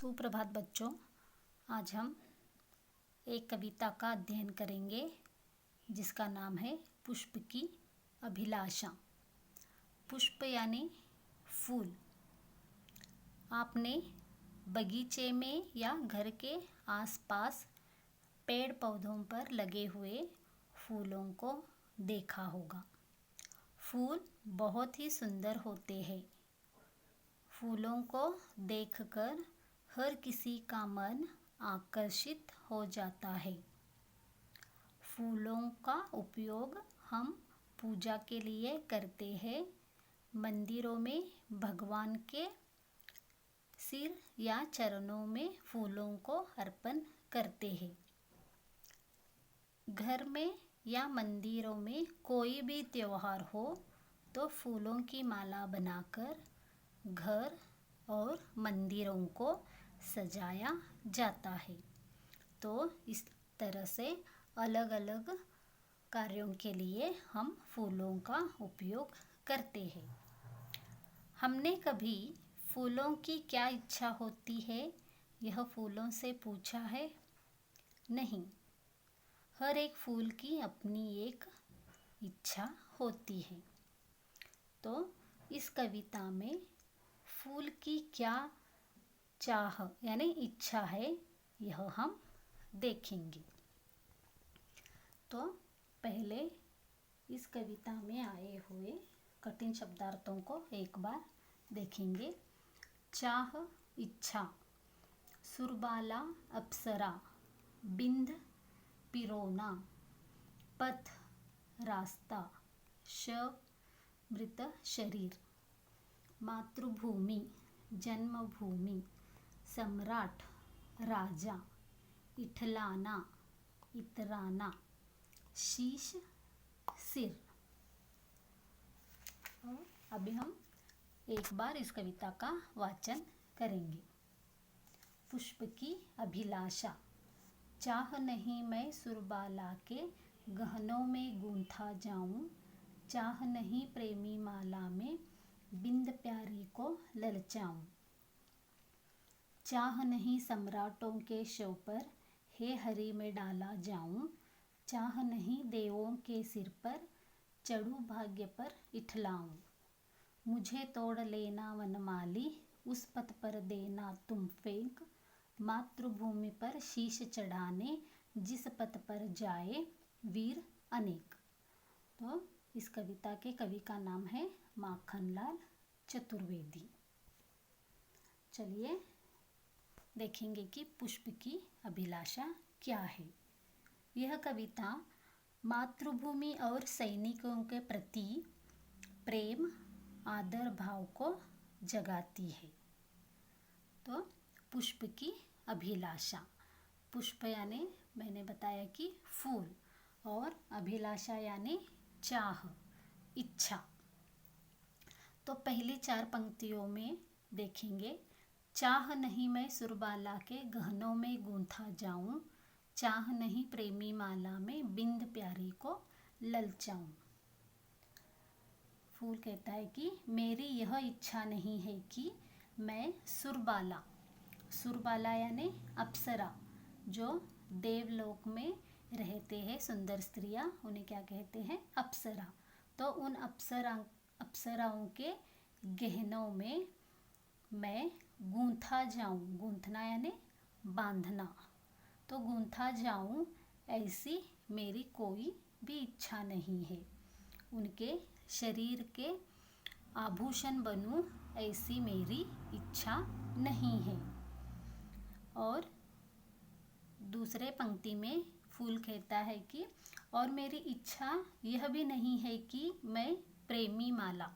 सुप्रभात बच्चों। आज हम एक कविता का अध्ययन करेंगे जिसका नाम है पुष्प की अभिलाषा। पुष्प यानी फूल। आपने बगीचे में या घर के आसपास पेड़ पौधों पर लगे हुए फूलों को देखा होगा। फूल बहुत ही सुंदर होते हैं। फूलों को देखकर हर किसी का मन आकर्षित हो जाता है। फूलों का उपयोग हम पूजा के लिए करते हैं। मंदिरों में भगवान के सिर या चरणों में फूलों को अर्पण करते हैं। घर में या मंदिरों में कोई भी त्योहार हो तो फूलों की माला बनाकर घर और मंदिरों को सजाया जाता है। तो इस तरह से अलग अलग कार्यों के लिए हम फूलों का उपयोग करते हैं। हमने कभी फूलों की क्या इच्छा होती है यह फूलों से पूछा है? नहीं। हर एक फूल की अपनी एक इच्छा होती है। तो इस कविता में फूल की क्या चाह यानी इच्छा है यह हम देखेंगे। तो पहले इस कविता में आए हुए कठिन शब्दार्थों को एक बार देखेंगे। चाह, इच्छा। सुरबाला, अप्सरा। बिंद, पिरोना। पथ, रास्ता। शव, मृत शरीर। मातृभूमि, जन्मभूमि। सम्राट, राजा। इठलाना, इतराना। शीश, सिर। और अभी हम एक बार इस कविता का वाचन करेंगे। पुष्प की अभिलाषा। चाह नहीं मैं सुरबाला के गहनों में गूंथा जाऊं। चाह नहीं प्रेमी माला में बिंद प्यारी को ललचाऊं। चाह नहीं सम्राटों के शव पर हे हरि में डाला जाऊं। चाह नहीं देवों के सिर पर चढ़ूं भाग्य पर इठलाऊं। मुझे तोड़ लेना वनमाली उस पथ पर देना तुम फेंक। मातृभूमि पर शीश चढ़ाने जिस पथ पर जाए वीर अनेक। तो इस कविता के कवि का नाम है माखनलाल चतुर्वेदी। चलिए देखेंगे कि पुष्प की अभिलाषा क्या है। यह कविता मातृभूमि और सैनिकों के प्रति प्रेम आदर भाव को जगाती है। तो पुष्प की अभिलाषा। पुष्प यानी मैंने बताया कि फूल और अभिलाषा यानी चाह, इच्छा। तो पहली चार पंक्तियों में देखेंगे। चाह नहीं मैं सुरबाला के गहनों में गूंथा जाऊं। चाह नहीं प्रेमी माला में बिंद प्यारी को ललचाऊं। फूल कहता है कि मेरी यह इच्छा नहीं है कि मैं सुरबाला, सुरबाला यानी अप्सरा, जो देवलोक में रहते हैं सुंदर स्त्रियां, उन्हें क्या कहते हैं? अप्सरा। तो उन अप्सराओं के गहनों में मैं गूंथा जाऊं। गूंथना यानी बांधना। तो गूंथा जाऊं ऐसी मेरी कोई भी इच्छा नहीं है। उनके शरीर के आभूषण बनूं ऐसी मेरी इच्छा नहीं है। और दूसरे पंक्ति में फूल कहता है कि और मेरी इच्छा यह भी नहीं है कि मैं प्रेमी माला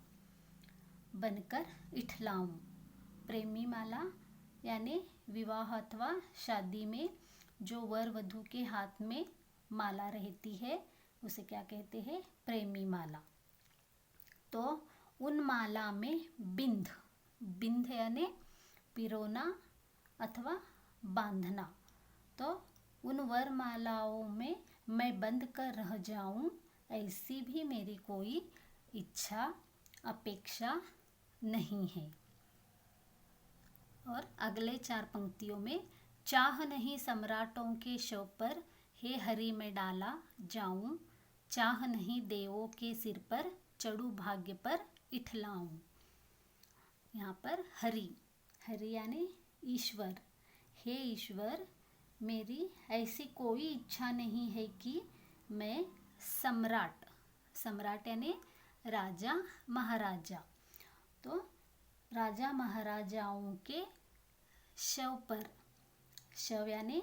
बनकर इठलाऊं। प्रेमी माला यानी विवाह अथवा शादी में जो वर वधू के हाथ में माला रहती है उसे क्या कहते हैं? प्रेमी माला। तो उन माला में बिंद, बिंद यानी पिरोना अथवा बांधना। तो उन वर मालाओं में मैं बंध कर रह जाऊं ऐसी भी मेरी कोई इच्छा अपेक्षा नहीं है। और अगले 4 पंक्तियों में चाह नहीं सम्राटों के शव पर, हे हरि में डाला जाऊं, चाह नहीं देवों के सिर पर, चढ़ू भाग्य पर इठलाऊं। यहाँ पर हरि, हरि यानी ईश्वर, हे ईश्वर मेरी ऐसी कोई इच्छा नहीं है कि मैं सम्राट, सम्राट यानी राजा महाराजा, तो राजा महाराजाओं के शव पर, शव यानी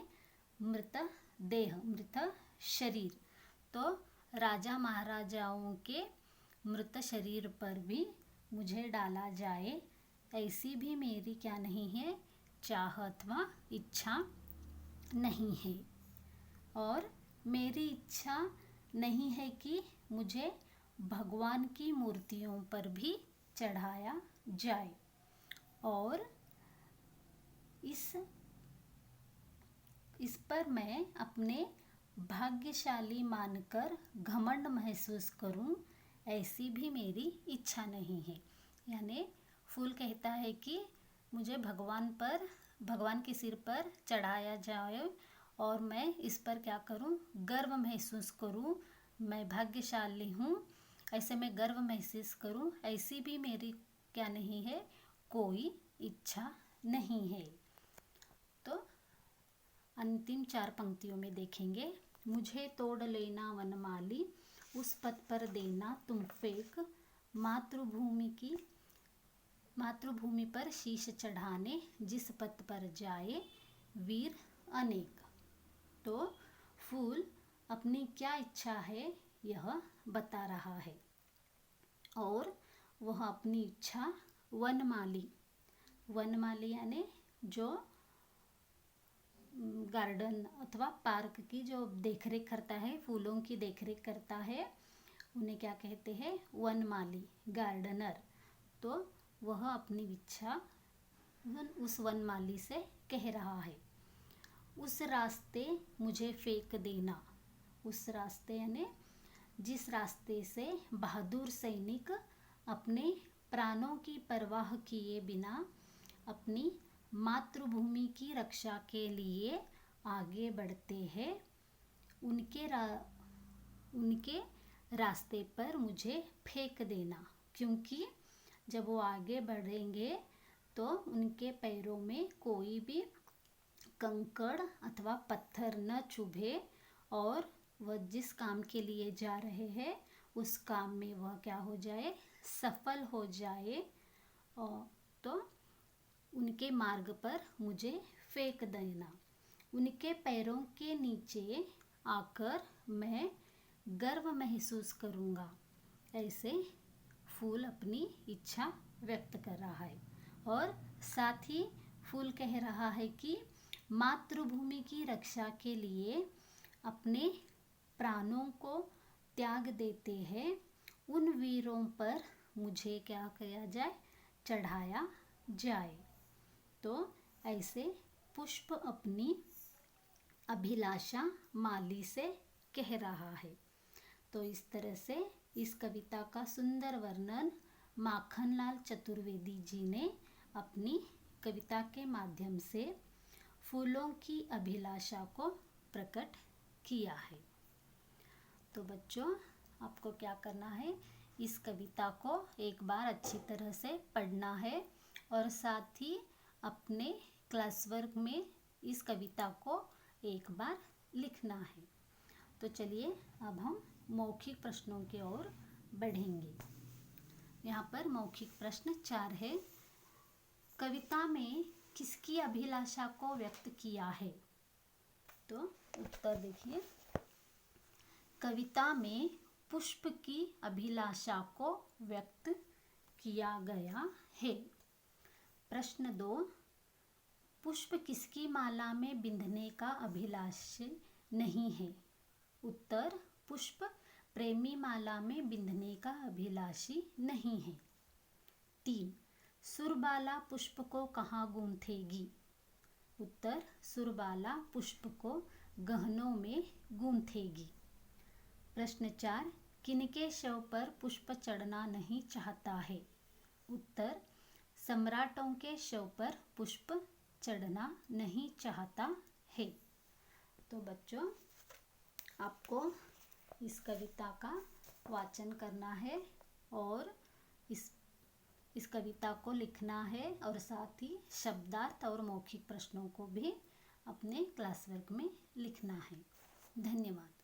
मृत देह, मृत शरीर, तो राजा महाराजाओं के मृत शरीर पर भी मुझे डाला जाए, ऐसी भी मेरी क्या नहीं है, चाह अथवा इच्छा नहीं है। और मेरी इच्छा नहीं है कि मुझे भगवान की मूर्तियों पर भी चढ़ाया जाए, और इस पर मैं अपने भाग्यशाली मानकर घमंड महसूस करूं, ऐसी भी मेरी इच्छा नहीं है। यानी फूल कहता है कि मुझे भगवान के सिर पर चढ़ाया जाए और मैं इस पर क्या करूं, गर्व महसूस करूं, मैं भाग्यशाली हूं, ऐसे मैं गर्व महसूस करूं, ऐसी भी मेरी क्या नहीं है, कोई इच्छा नहीं है। तो अंतिम 4 पंक्तियों में देखेंगे, मुझे तोड़ लेना वनमाली, उस पथ पर देना तुम फेंक, मातृभूमि पर शीश चढ़ाने, जिस पथ पर जाए वीर अनेक। तो फूल अपनी क्या इच्छा है यह बता रहा है, और वह अपनी इच्छा वनमाली, वनमाली यानी जो गार्डन अथवा पार्क की जो देखरेख करता है, फूलों की देखरेख करता है, उन्हें क्या कहते हैं, वनमाली, गार्डनर। तो वह अपनी इच्छा उस वनमाली से कह रहा है, उस रास्ते मुझे फेंक देना, उस रास्ते यानी जिस रास्ते से बहादुर सैनिक अपने प्राणों की परवाह किए बिना अपनी मातृभूमि की रक्षा के लिए आगे बढ़ते हैं, उनके रास्ते पर मुझे फेंक देना, क्योंकि जब वो आगे बढ़ेंगे तो उनके पैरों में कोई भी कंकड़ अथवा पत्थर न चुभे, और वह जिस काम के लिए जा रहे हैं उस काम में वह क्या हो जाए, सफल हो जाए, और तो उनके मार्ग पर मुझे फेंक देना, उनके पैरों के नीचे आकर मैं गर्व महसूस करूँगा, ऐसे फूल अपनी इच्छा व्यक्त कर रहा है। और साथ ही फूल कह रहा है कि मातृभूमि की रक्षा के लिए अपने प्राणों को त्याग देते हैं, उन वीरों पर मुझे क्या किया जाए, चढ़ाया जाए। तो ऐसे पुष्प अपनी अभिलाषा माली से कह रहा है। तो इस तरह से इस कविता का सुंदर वर्णन माखनलाल चतुर्वेदी जी ने अपनी कविता के माध्यम से फूलों की अभिलाषा को प्रकट किया है। तो बच्चों, आपको क्या करना है, इस कविता को एक बार अच्छी तरह से पढ़ना है और साथ ही अपने क्लास वर्क में इस कविता को एक बार लिखना है। तो चलिए अब हम मौखिक प्रश्नों की ओर बढ़ेंगे। यहाँ पर मौखिक प्रश्न 4 है। कविता में किसकी अभिलाषा को व्यक्त किया है? तो उत्तर देखिए, कविता में पुष्प की अभिलाषा को व्यक्त किया गया है। प्रश्न 2, पुष्प किसकी माला में बिंधने का अभिलाषी नहीं है? उत्तर, पुष्प प्रेमी माला में बिंधने का अभिलाषी नहीं है। 3, सुरबाला पुष्प को कहाँ गूंथेगी? उत्तर, सुरबाला पुष्प को गहनों में गूंथेगी। प्रश्न 4, किनके शव पर पुष्प चढ़ना नहीं चाहता है? उत्तर, सम्राटों के शव पर पुष्प चढ़ना नहीं चाहता है। तो बच्चों, आपको इस कविता का वाचन करना है और इस कविता को लिखना है और साथ ही शब्दार्थ और मौखिक प्रश्नों को भी अपने क्लास वर्क में लिखना है। धन्यवाद।